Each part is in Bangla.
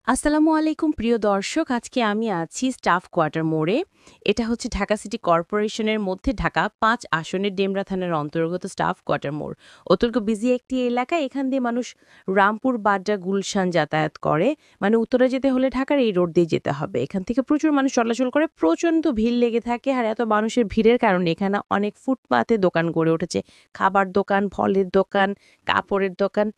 আসসালামু আলাইকুম প্রিয় দর্শক, আজকে আমি আছি স্টাফ কোয়ার্টার মোড়ে। এটা হচ্ছে ঢাকা সিটি কর্পোরেশনের মধ্যে ঢাকা ৫ আসনের ডেমরা থানার অন্তর্গত স্টাফ কোয়ার্টার মোড়। অত্যন্ত বিজি একটি এলাকা। এখান দিয়ে মানুষ রামপুর, বাড্ডা, গুলশান যাতায়াত করে। মানে উত্তরে যেতে হলে ঢাকার এই রোড দিয়ে যেতে হবে। এখান থেকে প্রচুর মানুষ চলাচল করে, প্রচণ্ড ভিড় লেগে থাকে। আর এত মানুষের ভিড়ের কারণে এখানে অনেক ফুটপাতে দোকান গড়ে উঠেছে। খাবার দোকান, ফলের দোকান, কাপড়ের দোকান,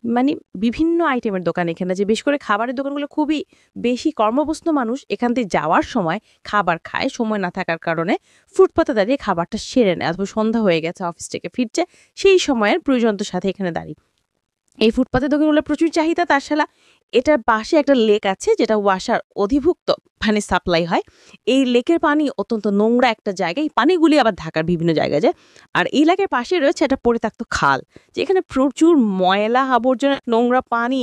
মানে বিভিন্ন আইটেমের দোকান এখানে। যে বেশ করে খাবারের দোকানগুলো খুবই বেশি কর্মব্যস্ত মানুষ এখান দিয়ে যাওয়ার সময় খাবার খায়, সময় না থাকার কারণে ফুটপাতে দাঁড়িয়ে খাবারটা সেরে নেয়, অথবা সন্ধ্যা হয়ে গেছে অফিস থেকে ফিরছে, সেই সময়ের প্রয়োজনতার সাথে এখানে দাঁড়িয়ে এই ফুটপাতের দোকানগুলোর প্রচুর চাহিদা। তাছাড়া এটার পাশে একটা লেক আছে, যেটা ওয়াসার অধিভুক্ত পানি সাপ্লাই হয়। এই লেকের পানি অত্যন্ত নোংরা একটা জায়গা। এই পানিগুলি আবার ঢাকার বিভিন্ন জায়গায় যায়। আর এই লেকের পাশে রয়েছে একটা পরিত্যক্ত খাল, যেখানে প্রচুর ময়লা আবর্জনা, নোংরা পানি,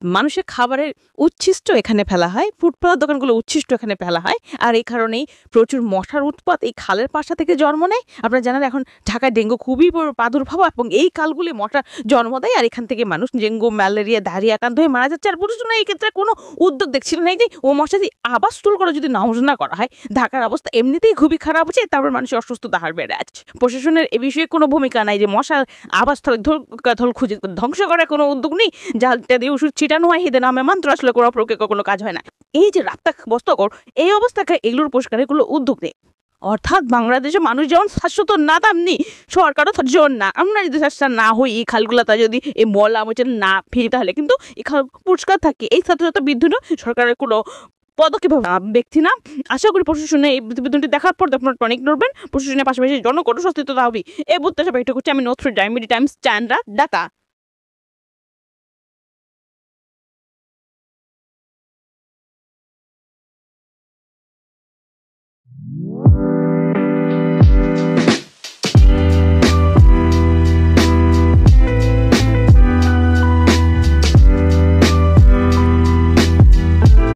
মানুষের খাবারের উচ্ছিষ্ট এখানে ফেলা হয়। ফুটপাতের দোকানগুলো উচ্ছিষ্ট এখানে ফেলা হয়। আর এই কারণেই প্রচুর মশার উৎপাত এই খালের পাশা থেকে জন্ম নেয়। আপনারা জানেন এখন ঢাকায় ডেঙ্গু খুবই প্রাদুর্ভাব, এবং এই খালগুলি মশার জন্ম দেয়। আর এখান থেকে মানুষ ডেঙ্গু, ম্যালেরিয়া, ডায়রিয়া আক্রান্ত হয়ে মারা যাচ্ছে। আর প্রশাসন এই ক্ষেত্রে কোনো উদ্যোগ দেখছিল না। এই যে ও মশা দিয়ে আবাস তুল করে যদি না করা হয়, ঢাকার অবস্থা এমনিতেই খুবই খারাপ হচ্ছে, তারপর মানুষের অসুস্থতা হার বেড়ে যাচ্ছে। প্রশাসনের এ বিষয়ে কোনো ভূমিকা নাই, যে মশার আবাসস্থল খুঁজে ধ্বংস করার কোনো উদ্যোগ নেই। যাতে দিয়ে ওষুধ ছিটানো হয়, হিদে নামে মাত্র আসলে কোনো প্রক্রিয়া কোনো কাজ হয় না। এই যে রাস্তা বস্তকর, এই অবস্থাকে এগুলোর পরিষ্কারের কোনো উদ্যোগ নেই। অর্থাৎ বাংলাদেশে মানুষ যেমন শাশ্বত না, তেমনি সরকারও যেমন না। আমরা যদি চেষ্টা না হই, এই খালগুলাতে যদি এই ময়লা আবর্জনা না ফেলি, তাহলে কিন্তু এই খাল পরিষ্কার থাকে। এই সাথে সাথে বিদ্যুৎ সরকারের কোনো পদক্ষেপ ব্যক্তি না। আশা করি প্রশাসনে এই প্রতিবেদনটি দেখার পর আপনার অনেক নড়বেন। প্রশাসনের পাশাপাশি জনগণ সচেতনতা হবে। এই প্রত্যাশা ব্যক্ত করছি আমি নথ টাইম টাইমস চান্দ্রা ঢাকা।